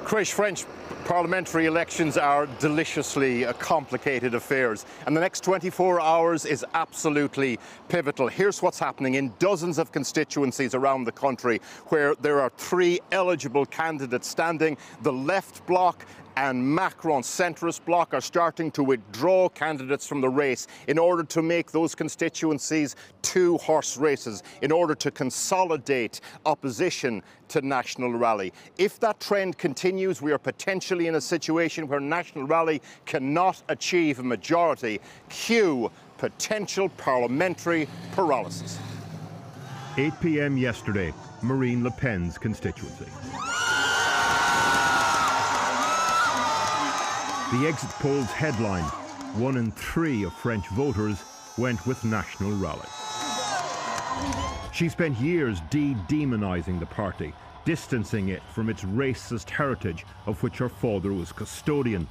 French parliamentary elections are deliciously complicated affairs, and the next 24 hours is absolutely pivotal. Here's what's happening in dozens of constituencies around the country where there are three eligible candidates standing. The left bloc and Macron's centrist bloc are starting to withdraw candidates from the race in order to make those constituencies two-horse races, in order to consolidate opposition to National Rally. If that trend continues, we are potentially in a situation where National Rally cannot achieve a majority. Cue potential parliamentary paralysis. 8 p.m. yesterday, Marine Le Pen's constituency. The exit polls headline, 1 in 3 of French voters went with National Rally. She spent years demonising the party, distancing it from its racist heritage of which her father was custodian.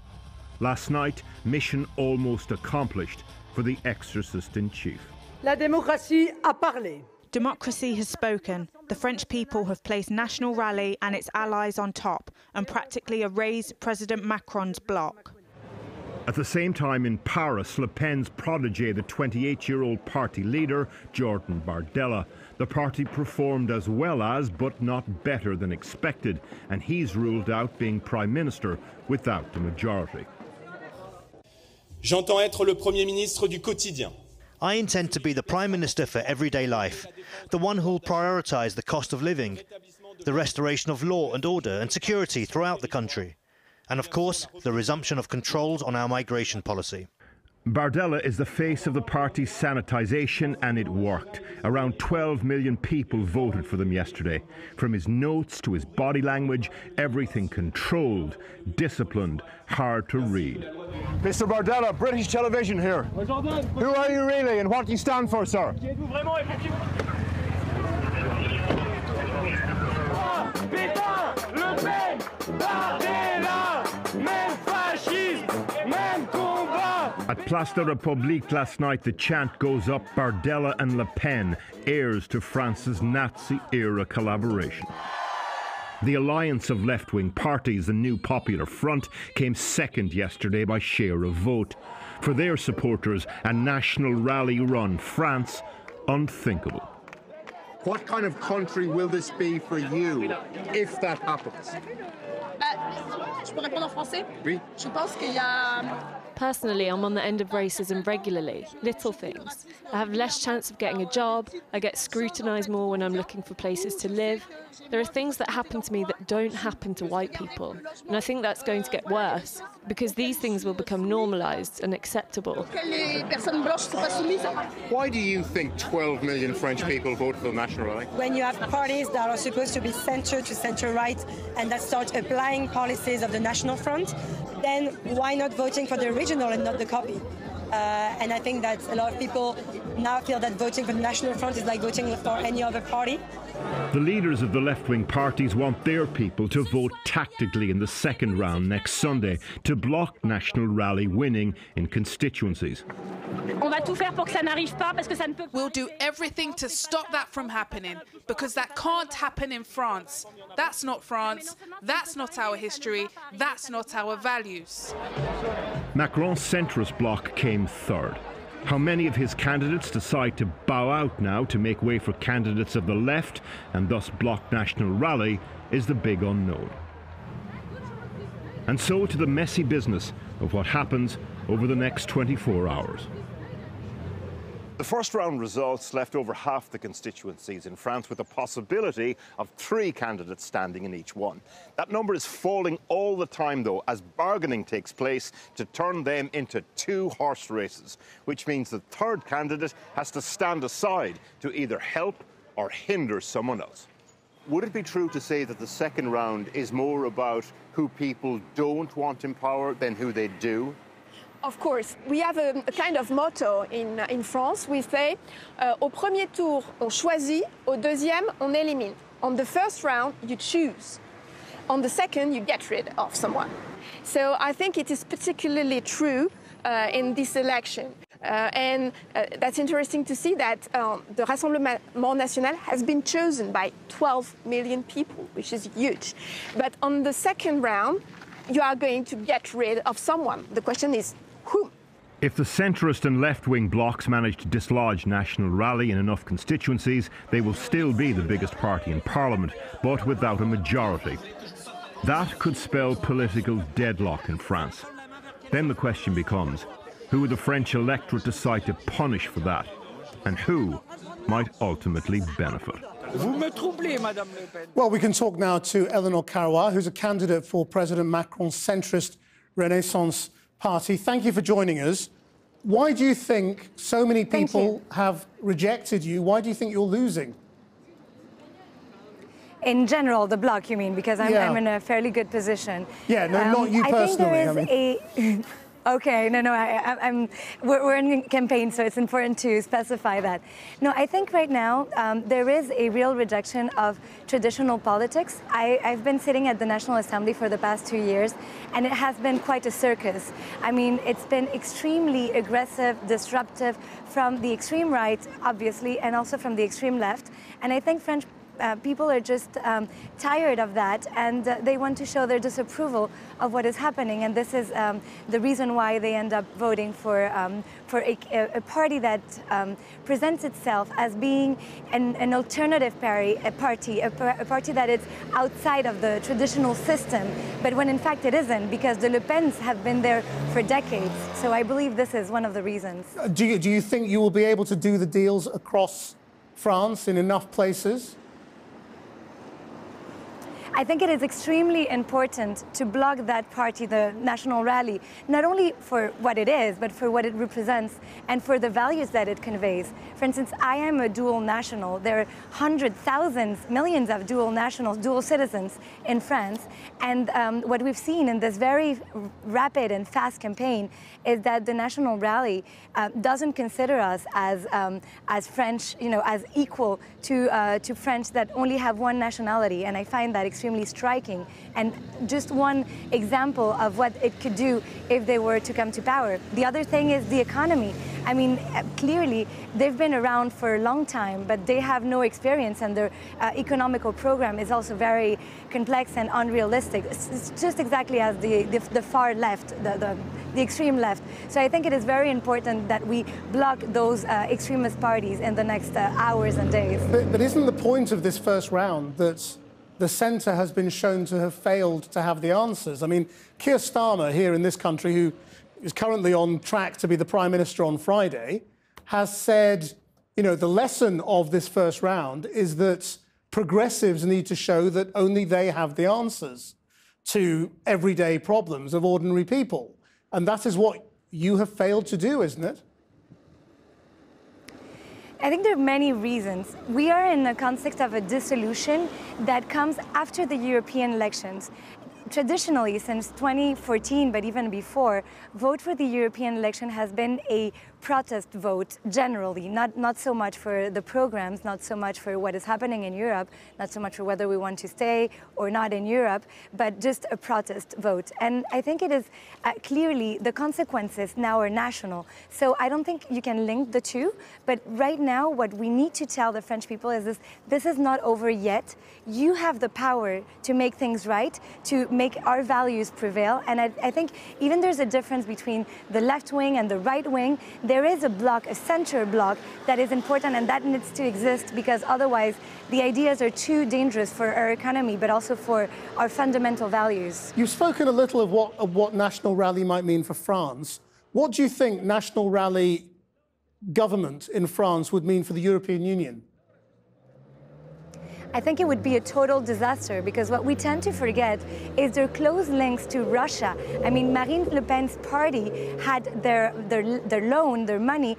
Last night, mission almost accomplished for the exorcist-in-chief. La démocratie a parlé. Democracy has spoken. The French people have placed National Rally and its allies on top and practically erased President Macron's bloc. At the same time in Paris, Le Pen's protégé, the 28-year-old party leader, Jordan Bardella. The party performed as well as, but not better than expected, and he's ruled out being Prime Minister without the majority. J'entends être le Premier ministre du quotidien. I intend to be the Prime Minister for everyday life, the one who will prioritise the cost of living, the restoration of law and order and security throughout the country, and of course the resumption of controls on our migration policy. Bardella is the face of the party's sanitisation, and it worked. Around 12 million people voted for them yesterday. From his notes to his body language, everything controlled, disciplined, hard to read. Mr. Bardella, British television here. Who are you really and what do you stand for, sir? At Place de la République last night, the chant goes up, Bardella and Le Pen, heirs to France's Nazi-era collaboration. The alliance of left-wing parties, the New Popular Front, came second yesterday by share of vote. For their supporters, a National Rally run France, unthinkable. What kind of country will this be for you if that happens? Je peux répondre en français? Oui. Je pense qu'il y a... Personally, I'm on the end of racism regularly, little things. I have less chance of getting a job, I get scrutinised more when I'm looking for places to live. There are things that happen to me that don't happen to white people, and I think that's going to get worse, because these things will become normalised and acceptable. Why do you think 12 million French people voted for the National Rally? When you have parties that are supposed to be centre to centre-right and that start applying policies of the National Front, then why not voting for the original and not the copy? And I think that a lot of people now feel that voting for the National Front is like voting for any other party. The leaders of the left-wing parties want their people to vote tactically in the second round next Sunday to block National Rally winning in constituencies. We'll do everything to stop that from happening, because that can't happen in France. That's not France, that's not our history, that's not our values. Macron's centrist bloc came third. How many of his candidates decide to bow out now to make way for candidates of the left and thus block National Rally is the big unknown. And so to the messy business of what happens over the next 24 hours. The first round results left over half the constituencies in France with a possibility of 3 candidates standing in each one. That number is falling all the time, though, as bargaining takes place to turn them into two-horse races, which means the third candidate has to stand aside to either help or hinder someone else. Would it be true to say that the second round is more about who people don't want in power than who they do? Of course, we have a kind of motto in France. We say, au premier tour, on choisit, au deuxième, on élimine. On the first round, you choose. On the second, you get rid of someone. So I think it is particularly true in this election. And that's interesting to see that the Rassemblement National has been chosen by 12 million people, which is huge. But on the second round, you are going to get rid of someone. The question is, who? If the centrist and left-wing blocs manage to dislodge National Rally in enough constituencies, they will still be the biggest party in Parliament, but without a majority. That could spell political deadlock in France. Then the question becomes, who would the French electorate decide to punish for that? And who might ultimately benefit? Well, we can talk now to Eleanor Carrois, who's a candidate for President Macron's centrist Renaissance Party. Thank you for joining us. Why do you think so many people have rejected you? Why do you think you're losing? In general, the bloc, you mean? Because I'm in a fairly good position. Yeah, no, not you personally. I think there is Okay, we're in campaign, so it's important to specify that. No, I think right now there is a real rejection of traditional politics. I've been sitting at the National Assembly for the past 2 years, and it has been quite a circus. I mean, it's been extremely aggressive, disruptive from the extreme right, obviously, and also from the extreme left. And I think French people are just tired of that, and they want to show their disapproval of what is happening, and this is the reason why they end up voting for a party that presents itself as being an alternative party, a party that is outside of the traditional system, but when in fact it isn't, because the Le Pens have been there for decades. So I believe this is one of the reasons. Do you think you will be able to do the deals across France in enough places? I think it is extremely important to block that party, the National Rally, not only for what it is, but for what it represents and for the values that it conveys. For instance, I am a dual national. There are hundreds, thousands, millions of dual nationals, dual citizens in France. And what we've seen in this very rapid and fast campaign is that the National Rally doesn't consider us as French, as equal to French that only have one nationality. And I find that extremely striking, and just one example of what it could do if they were to come to power. The other thing is the economy. I mean, clearly they've been around for a long time, but they have no experience, and their economical program is also very complex and unrealistic. It's just exactly as the far left, the extreme left. So I think it is very important that we block those extremist parties in the next hours and days. But isn't the point of this first round that the centre has been shown to have failed to have the answers? I mean, Keir Starmer here in this country, who is currently on track to be the Prime Minister on Friday, has said, the lesson of this first round is that progressives need to show that only they have the answers to everyday problems of ordinary people. And that is what you have failed to do, isn't it? I think there are many reasons. We are in the context of a dissolution that comes after the European elections. Traditionally, since 2014, but even before, vote for the European election has been a protest vote generally, not so much for the programs, not so much for what is happening in Europe, not so much for whether we want to stay or not in Europe, but just a protest vote. And I think it is clearly the consequences now are national. So I don't think you can link the two, but right now what we need to tell the French people is this is not over yet. You have the power to make things right, to make our values prevail. And I think even there's a difference between the left wing and the right wing. There is a bloc, a center bloc, that is important, and that needs to exist, because otherwise the ideas are too dangerous for our economy, but also for our fundamental values. You've spoken a little of what National Rally might mean for France. What do you think National Rally government in France would mean for the European Union? I think it would be a total disaster, because what we tend to forget is their close links to Russia. I mean, Marine Le Pen's party had their loan, their money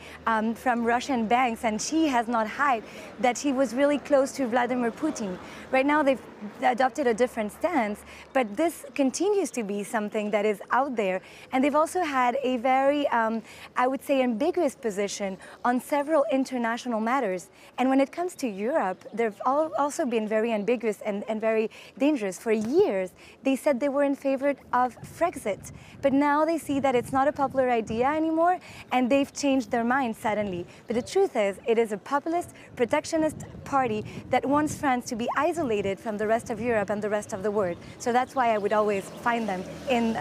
from Russian banks, and she has not hid that he was really close to Vladimir Putin. Right now, they've adopted a different stance, but this continues to be something that is out there. And they've also had a very, I would say, ambiguous position on several international matters. And when it comes to Europe, they've also been very ambiguous and very dangerous. For years, they said they were in favor of Frexit, but now they see that it's not a popular idea anymore, and they've changed their mind suddenly. But the truth is, it is a populist, protectionist party that wants France to be isolated from the rest of Europe and the rest of the world. So that's why I would always find them in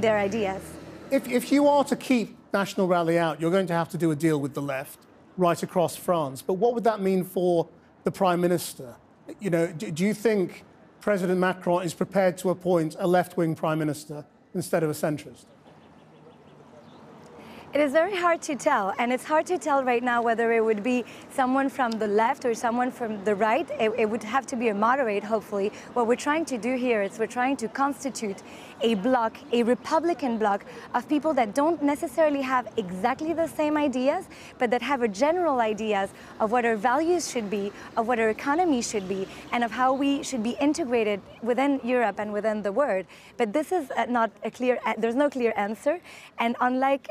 their ideas. If you are to keep National Rally out, you're going to have to do a deal with the left right across France. But what would that mean for the Prime Minister? You know, do you think President Macron is prepared to appoint a left-wing Prime Minister instead of a centrist? It is very hard to tell, and it's hard to tell right now whether it would be someone from the left or someone from the right. It would have to be a moderate, hopefully. What we're trying to do here is we're trying to constitute a bloc, a Republican bloc of people that don't necessarily have exactly the same ideas, but that have a general ideas of what our values should be, of what our economy should be, and of how we should be integrated within Europe and within the world. But this is not a clear, there's no clear answer. And unlike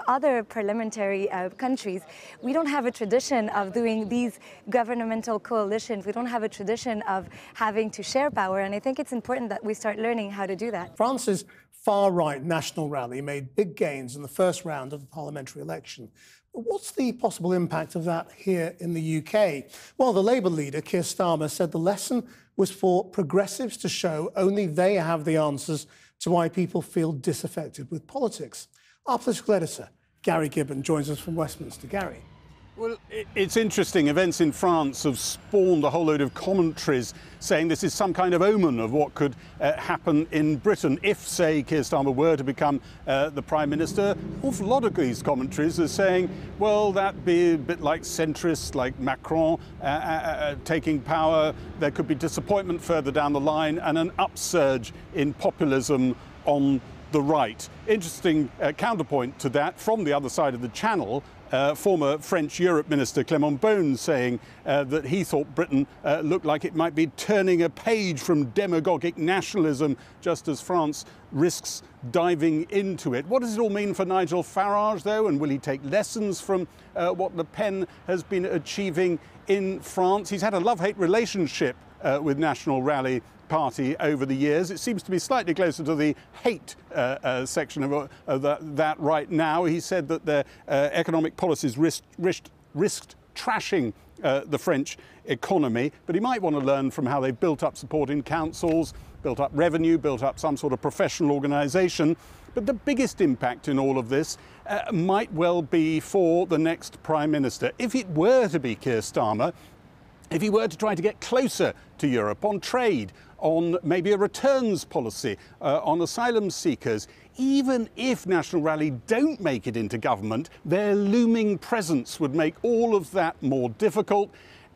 other parliamentary countries, we don't have a tradition of doing these governmental coalitions. We don't have a tradition of having to share power. And I think it's important that we start learning how to do that. France's far-right National Rally made big gains in the first round of the parliamentary election. But what's the possible impact of that here in the UK? Well, the Labour leader, Keir Starmer, said the lesson was for progressives to show only they have the answers to why people feel disaffected with politics. Our political editor, Gary Gibbon, joins us from Westminster. Gary. Well, it's interesting. Events in France have spawned a whole load of commentaries saying this is some kind of omen of what could happen in Britain if, say, Keir Starmer were to become the Prime Minister. An awful lot of these commentaries are saying, well, that'd be a bit like centrists, like Macron taking power. There could be disappointment further down the line and an upsurge in populism on the right. Interesting counterpoint to that from the other side of the Channel. Former French Europe Minister Clément Beaune saying that he thought Britain looked like it might be turning a page from demagogic nationalism just as France risks diving into it. What does it all mean for Nigel Farage, though, and will he take lessons from what Le Pen has been achieving in France? He's had a love-hate relationship with National Rally Party over the years. It seems to be slightly closer to the hate section of that right now. He said that their economic policies risked trashing the French economy, but he might want to learn from how they've built up support in councils, built up revenue, built up some sort of professional organisation. But the biggest impact in all of this might well be for the next Prime Minister. If it were to be Keir Starmer, if he were to try to get closer to Europe on trade, on maybe a returns policy, on asylum seekers, even if National Rally don't make it into government, their looming presence would make all of that more difficult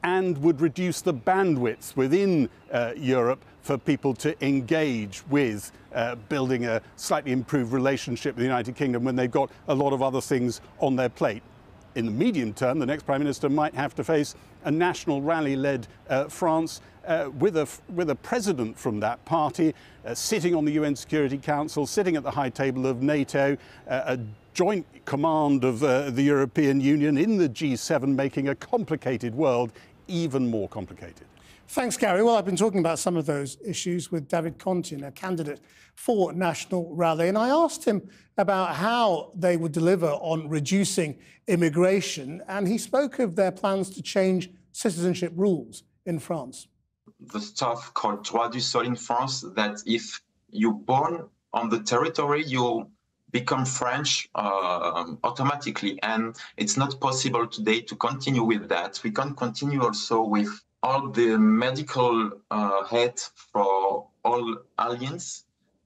and would reduce the bandwidth within Europe for people to engage with building a slightly improved relationship with the United Kingdom when they've got a lot of other things on their plate. In the medium term, the next Prime Minister might have to face a National Rally-led France with a president from that party sitting on the UN Security Council, sitting at the high table of NATO, a joint command of the European Union in the G7, making a complicated world even more complicated. Thanks, Gary. Well, I've been talking about some of those issues with David Contin, a candidate for National Rally, and I asked him about how they would deliver on reducing immigration, and he spoke of their plans to change citizenship rules in France. The stuff called droit du sol in France, that if you're born on the territory, you become French automatically, and it's not possible today to continue with that. We can continue also with all the medical aid for all aliens,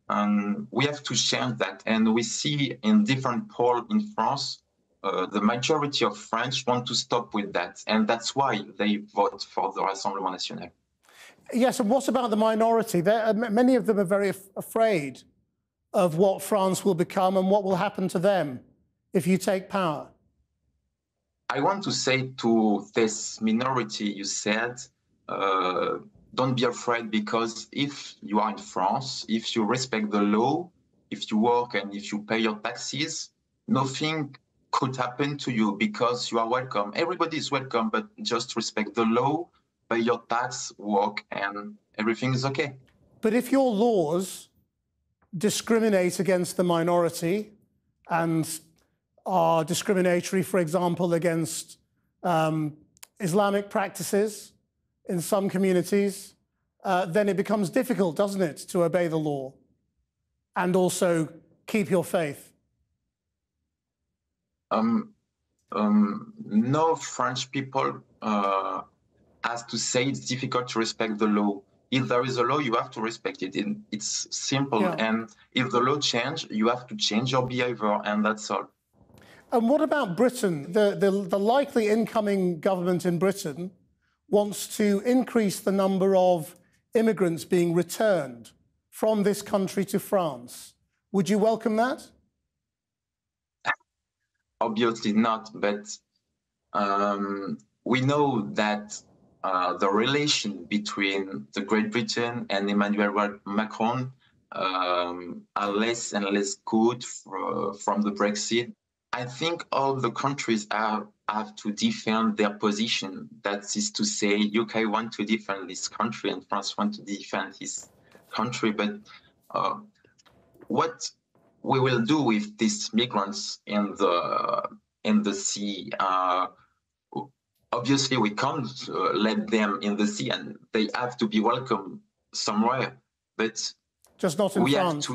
and we have to change that. And we see in different polls in France, the majority of French want to stop with that, and that's why they vote for the Rassemblement National. Yes, and what about the minority? Many of them are very afraid of what France will become and what will happen to them if you take power. I want to say to this minority, you said, don't be afraid, because if you are in France, if you respect the law, if you work and if you pay your taxes, nothing could happen to you, because you are welcome. Everybody is welcome, but just respect the law, pay your tax, work, and everything is okay. But if your laws discriminate against the minority and are discriminatory, for example, against Islamic practices in some communities, then it becomes difficult, doesn't it, to obey the law and also keep your faith? No French people has to say it's difficult to respect the law. If there is a law, you have to respect it. It's simple. Yeah. And if the law change, you have to change your behavior, and that's all. And what about Britain? The likely incoming government in Britain wants to increase the number of immigrants being returned from this country to France. Would you welcome that? Obviously not, but we know that the relation between the Great Britain and Emmanuel Macron are less and less good from the Brexit. I think all the countries have to defend their position. That is to say, UK want to defend this country and France want to defend his country. But what we will do with these migrants in the sea? Obviously, we can't let them in the sea, and they have to be welcome somewhere. But just not in France.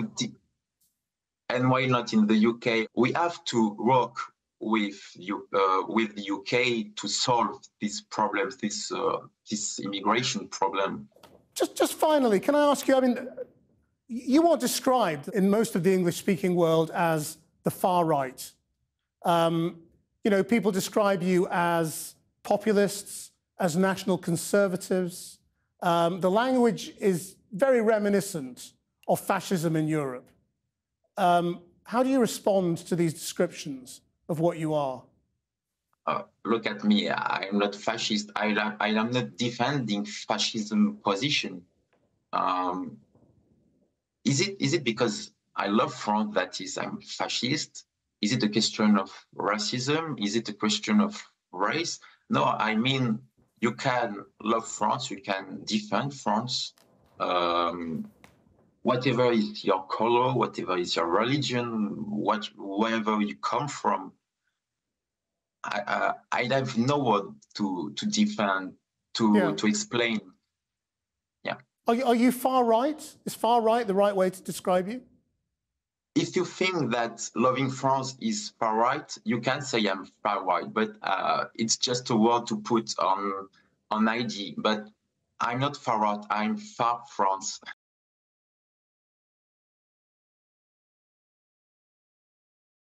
And why not in the UK? We have to work with the UK to solve these problems, this immigration problem. Just finally, can I ask you? I mean, you are described in most of the English-speaking world as the far right. You know, people describe you as populists, as national conservatives. The language is very reminiscent of fascism in Europe. How do you respond to these descriptions of what you are? Look at me. I am not fascist. I am not defending fascism position. Is it because I love France that is I'm fascist? Is it a question of racism? Is it a question of race? No, I mean, you can love France, you can defend France. Whatever is your color, whatever is your religion, wherever you come from, I have no word to defend, to explain. Yeah. Are you far right? Is far right the right way to describe you? If you think that loving France is far right, you can say I'm far right, but it's just a word to put on ID. But I'm not far right, I'm far France.